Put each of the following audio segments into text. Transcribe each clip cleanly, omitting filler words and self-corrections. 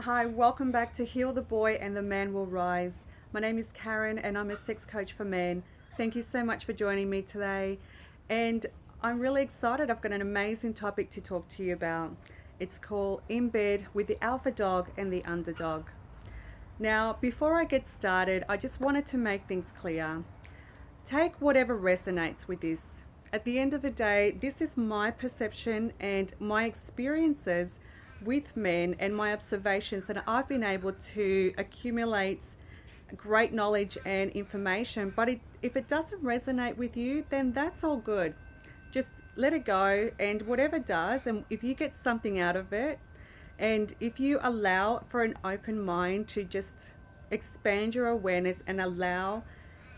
Hi, welcome back to Heal the Boy and the Man Will Rise. My name is Karen and I'm a sex coach for men. Thank you so much for joining me today. And I'm really excited. I've got an amazing topic to talk to you about. It's called In Bed with the Alpha Dog and the Underdog. Now, before I get started, I just wanted to make things clear. Take whatever resonates with this. At the end of the day, this is my perception and my experiences with men and my observations that I've been able to accumulate great knowledge and information. But if it doesn't resonate with you, then that's all good. Just let it go, and whatever does, and if you get something out of it, and if you allow for an open mind to just expand your awareness and allow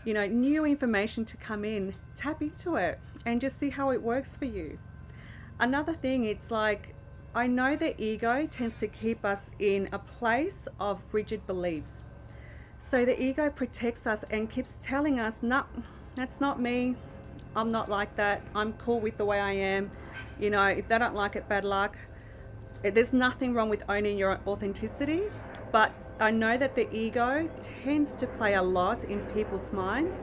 new information to come in, tap into it and just see how it works for you. Another thing, it's like, I know the ego tends to keep us in a place of rigid beliefs. So the ego protects us and keeps telling us, no, that's not me. I'm not like that. I'm cool with the way I am. If they don't like it, bad luck. There's nothing wrong with owning your authenticity, but I know that the ego tends to play a lot in people's minds,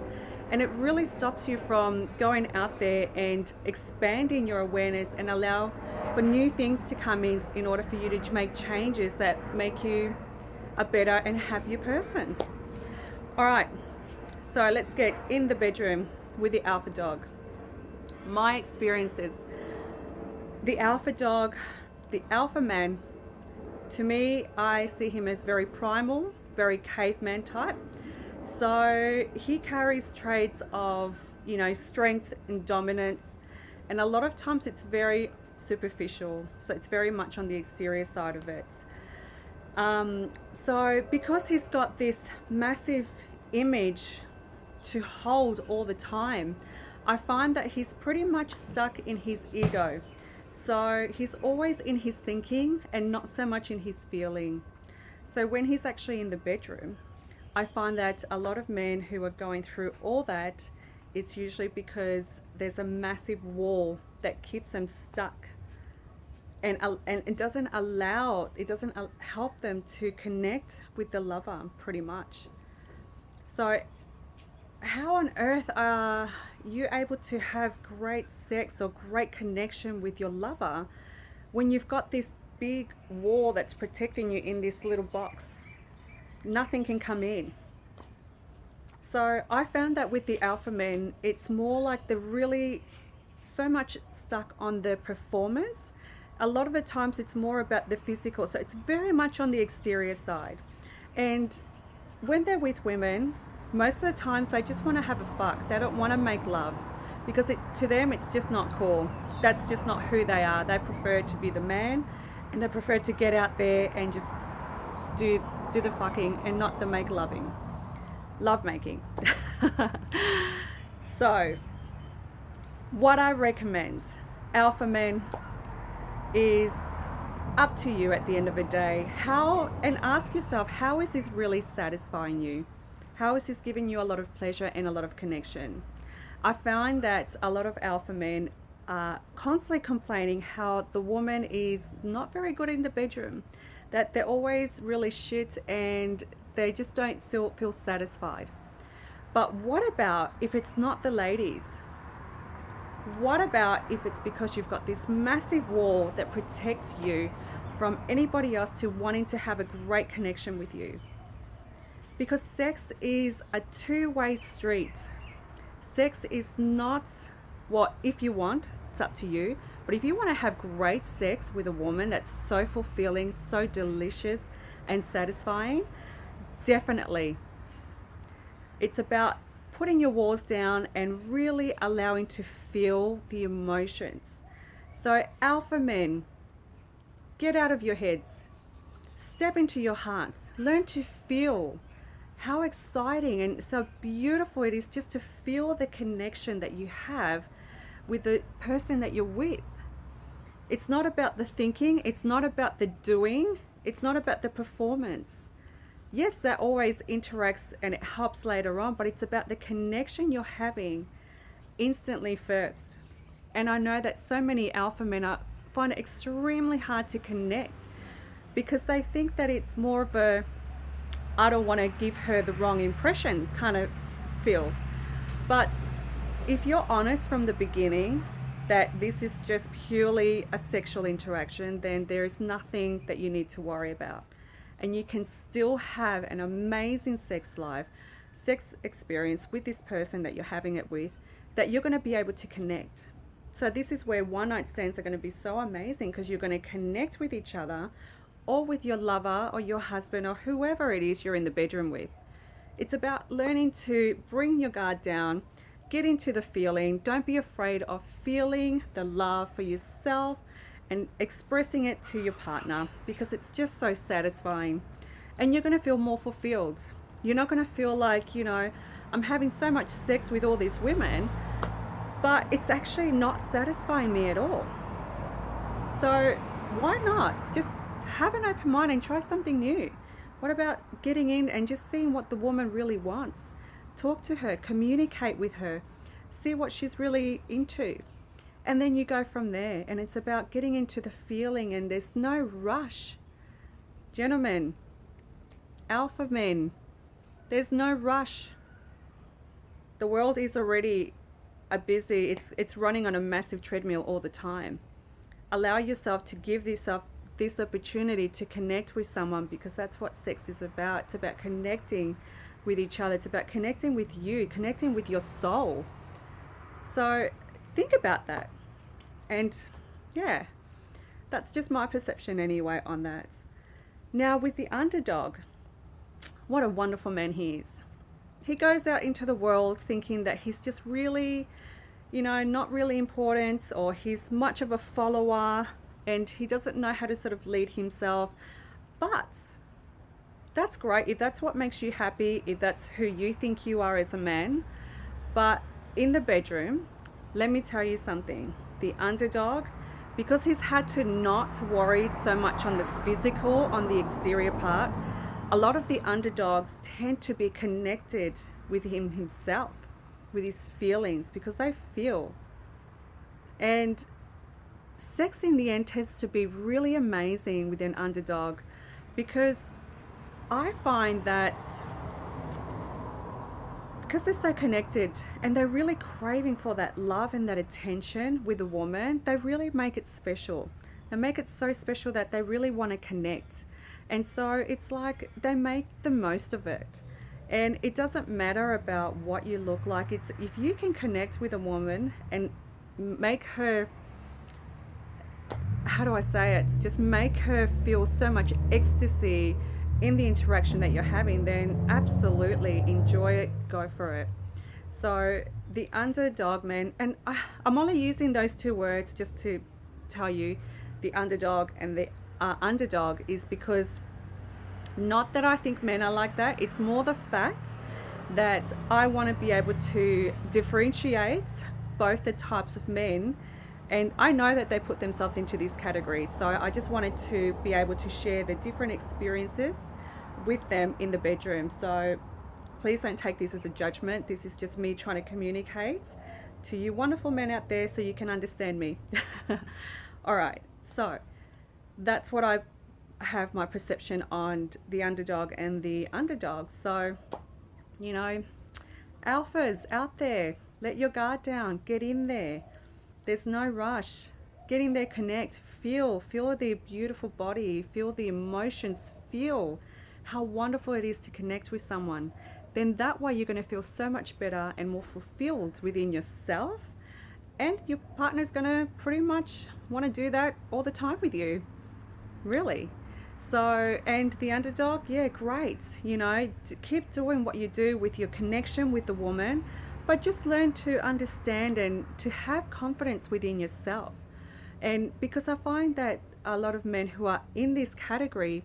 and it really stops you from going out there and expanding your awareness and allow for new things to come in order for you to make changes that make you a better and happier person. All right, so let's get in the bedroom with the alpha dog. My experiences. The alpha dog, the alpha man, to me, I see him as very primal, very caveman type. So he carries traits of, strength and dominance. And a lot of times it's very superficial. So it's very much on the exterior side of it. So because he's got this massive image to hold all the time, I find that he's pretty much stuck in his ego. So he's always in his thinking and not so much in his feeling. So when he's actually in the bedroom, I find that a lot of men who are going through all that, it's usually because there's a massive wall that keeps them stuck, and it doesn't help them to connect with the lover, pretty much. So how on earth are you able to have great sex or great connection with your lover when you've got this big wall that's protecting you in this little box? Nothing can come in. So I found that with the alpha men, it's more like they're really so much stuck on the performance. A lot of the times it's more about the physical. So it's very much on the exterior side. And when they're with women, most of the times they just want to have a fuck. They don't want to make love because to them it's just not cool. That's just not who they are. They prefer to be the man, and they prefer to get out there and just do the fucking and not the love making. So what I recommend, alpha men, is up to you at the end of the day. And ask yourself, how is this really satisfying you? How is this giving you a lot of pleasure and a lot of connection? I find that a lot of alpha men are constantly complaining how the woman is not very good in the bedroom, that they're always really shit and they just don't feel satisfied. But what about if it's not the ladies? What about if it's because you've got this massive wall that protects you from anybody else to wanting to have a great connection with you? Because sex is a two-way street. Sex is not if you want, it's up to you. But if you want to have great sex with a woman that's so fulfilling, so delicious and satisfying, definitely. It's about putting your walls down and really allowing to feel the emotions. So alpha men, get out of your heads. Step into your hearts. Learn to feel how exciting and so beautiful it is just to feel the connection that you have with the person that you're with. It's not about the thinking, it's not about the doing, it's not about the performance. Yes, that always interacts and it helps later on, but it's about the connection you're having instantly first. And I know that so many alpha men find it extremely hard to connect because they think that it's more of a I don't want to give her the wrong impression kind of feel. But if you're honest from the beginning that this is just purely a sexual interaction, then there is nothing that you need to worry about. And you can still have an amazing sex life, sex experience with this person that you're having it with, that you're going to be able to connect. So this is where one night stands are going to be so amazing, because you're going to connect with each other or with your lover or your husband or whoever it is you're in the bedroom with. It's about learning to bring your guard down, get into the feeling. Don't be afraid of feeling the love for yourself and expressing it to your partner, because it's just so satisfying. And you're going to feel more fulfilled. You're not going to feel like, I'm having so much sex with all these women, but it's actually not satisfying me at all. So why not? Just have an open mind and try something new. What about getting in and just seeing what the woman really wants? Talk to her, communicate with her, see what she's really into. And then you go from there. And it's about getting into the feeling, and there's no rush. Gentlemen, alpha men, there's no rush. The world is already it's running on a massive treadmill all the time. Allow yourself to give yourself this opportunity to connect with someone, because that's what sex is about. It's about connecting with each other. It's about connecting with you, connecting with your soul. So think about that. And yeah, that's just my perception anyway on that. Now with the underdog, what a wonderful man he is. He goes out into the world thinking that he's just really, not really important, or he's much of a follower, and he doesn't know how to sort of lead himself. But that's great if that's what makes you happy, if that's who you think you are as a man. But in the bedroom, let me tell you something. The underdog, because he's had to not worry so much on the physical, on the exterior part, a lot of the underdogs tend to be connected with himself, with his feelings, because they feel. And sex in the end tends to be really amazing with an underdog, because I find that because they're so connected and they're really craving for that love and that attention with a woman, they really make it special. They make it so special that they really want to connect. And so it's like they make the most of it. And it doesn't matter about what you look like. It's if you can connect with a woman and make her, how do I say it? Just make her feel so much ecstasy in the interaction that you're having, then absolutely enjoy it, go for it. So the underdog man, and I'm only using those two words just to tell you the underdog and the underdog is because not that I think men are like that. It's more the fact that I want to be able to differentiate both the types of men, and I know that they put themselves into these categories. So I just wanted to be able to share the different experiences with them in the bedroom. So please don't take this as a judgment. This is just me trying to communicate to you wonderful men out there so you can understand me. All right, so that's what I have my perception on the underdog and the underdog. So, alphas out there, let your guard down, get in there. There's no rush. Get in there, connect, feel the beautiful body, feel the emotions, feel how wonderful it is to connect with someone. Then that way you're going to feel so much better and more fulfilled within yourself, and your partner's going to pretty much want to do that all the time with you, really. So, and the underdog, yeah, great. To keep doing what you do with your connection with the woman, but just learn to understand and to have confidence within yourself. And because I find that a lot of men who are in this category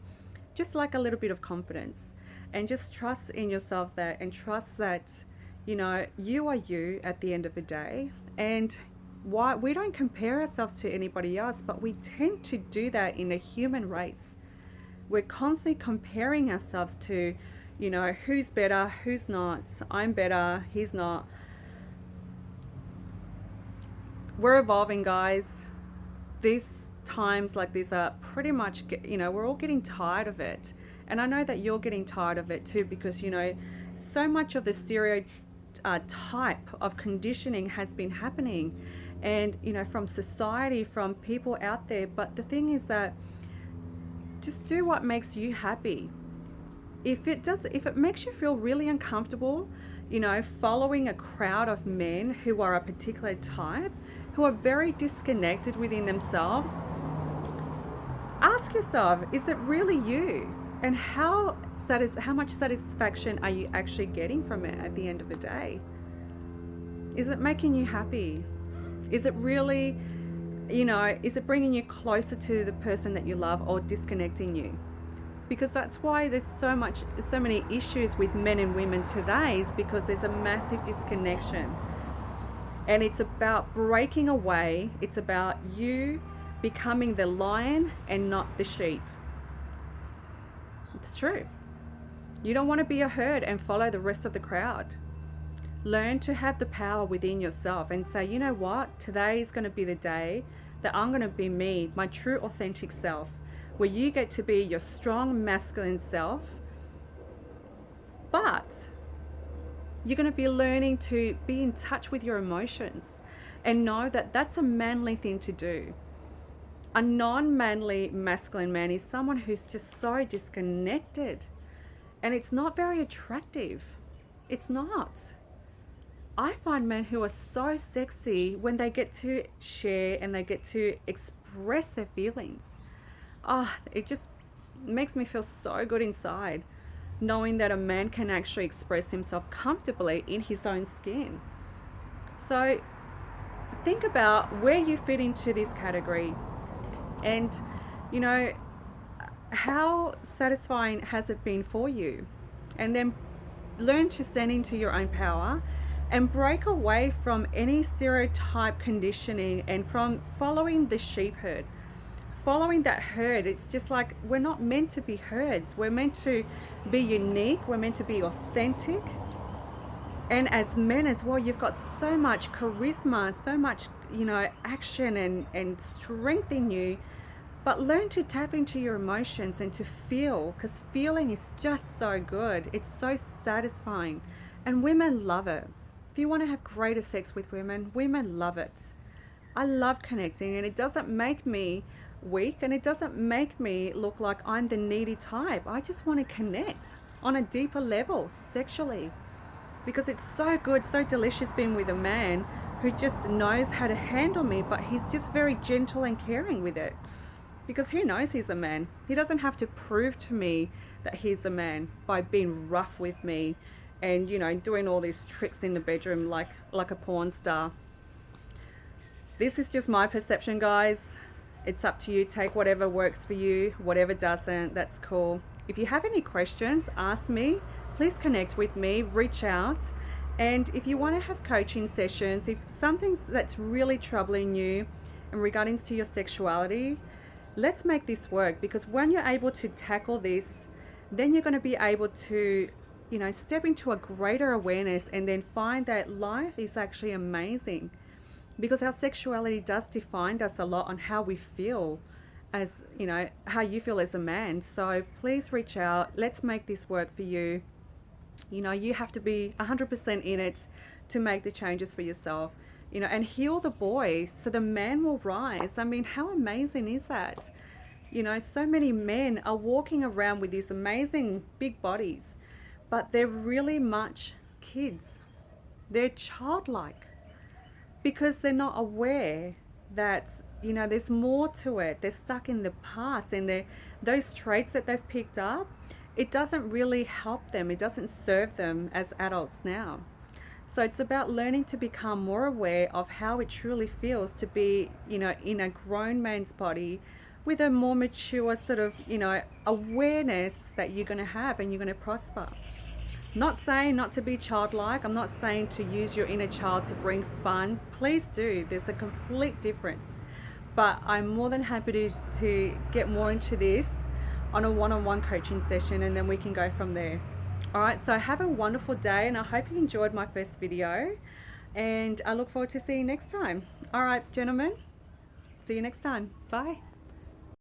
just like a little bit of confidence, and just trust in yourself and trust that, you are you at the end of the day. And why we don't compare ourselves to anybody else, but we tend to do that in a human race. We're constantly comparing ourselves to, who's better, who's not. I'm better, he's not. We're evolving, guys. This times like this are pretty much, we're all getting tired of it. And I know that you're getting tired of it too, because, so much of the stereotype of conditioning has been happening, and, from society, from people out there. But the thing is that just do what makes you happy. If it makes you feel really uncomfortable, following a crowd of men who are a particular type, who are very disconnected within themselves, ask yourself, is it really you? And how much satisfaction are you actually getting from it at the end of the day? Is it making you happy? Is it really, is it bringing you closer to the person that you love, or disconnecting you? Because that's why there's so many issues with men and women today, is because there's a massive disconnection. And it's about breaking away. It's about you becoming the lion and not the sheep. It's true. You don't want to be a herd and follow the rest of the crowd. Learn to have the power within yourself and say, you know what? Today is going to be the day that I'm going to be me, my true authentic self, where you get to be your strong masculine self, but you're going to be learning to be in touch with your emotions and know that that's a manly thing to do. A non-manly masculine man is someone who's just so disconnected, and it's not very attractive. It's not. I find men who are so sexy when they get to share and they get to express their feelings. It just makes me feel so good inside, knowing that a man can actually express himself comfortably in his own skin. So think about where you fit into this category, and how satisfying has it been for you? And then learn to stand into your own power and break away from any stereotype conditioning and from following the sheep herd. Following that herd, it's just like, we're not meant to be herds. We're meant to be unique. We're meant to be authentic. And as men as well, you've got so much charisma, so much, action and strength in you. But learn to tap into your emotions and to feel, because feeling is just so good. It's so satisfying. And women love it. If you want to have greater sex with women, women love it. I love connecting, and it doesn't make me weak, and it doesn't make me look like I'm the needy type. I just want to connect on a deeper level sexually, because it's so good, so delicious being with a man who just knows how to handle me, but he's just very gentle and caring with it, because he knows he's a man. He doesn't have to prove to me that he's a man by being rough with me and doing all these tricks in the bedroom like a porn star. This is just my perception, guys. It's up to you. Take whatever works for you, whatever doesn't, that's cool. If you have any questions, ask me. Please connect with me, reach out. And if you want to have coaching sessions, if something's that's really troubling you in regards to your sexuality, let's make this work, because when you're able to tackle this, then you're going to be able to, step into a greater awareness and then find that life is actually amazing. Because our sexuality does define us a lot on how we feel as, how you feel as a man. So please reach out. Let's make this work for you. You have to be 100% in it to make the changes for yourself, and heal the boy so the man will rise. I mean, how amazing is that? So many men are walking around with these amazing big bodies, but they're really much kids. They're childlike, because they're not aware that, there's more to it. They're stuck in the past, and those traits that they've picked up, it doesn't really help them. It doesn't serve them as adults now. So it's about learning to become more aware of how it truly feels to be, in a grown man's body with a more mature sort of, awareness that you're going to have and you're going to prosper. Not saying not to be childlike. I'm not saying to use your inner child to bring fun. Please do. There's a complete difference. But I'm more than happy to get more into this on a one-on-one coaching session, and then we can go from there. All right, so have a wonderful day, and I hope you enjoyed my first video, and I look forward to seeing you next time. All right, gentlemen, see you next time. Bye.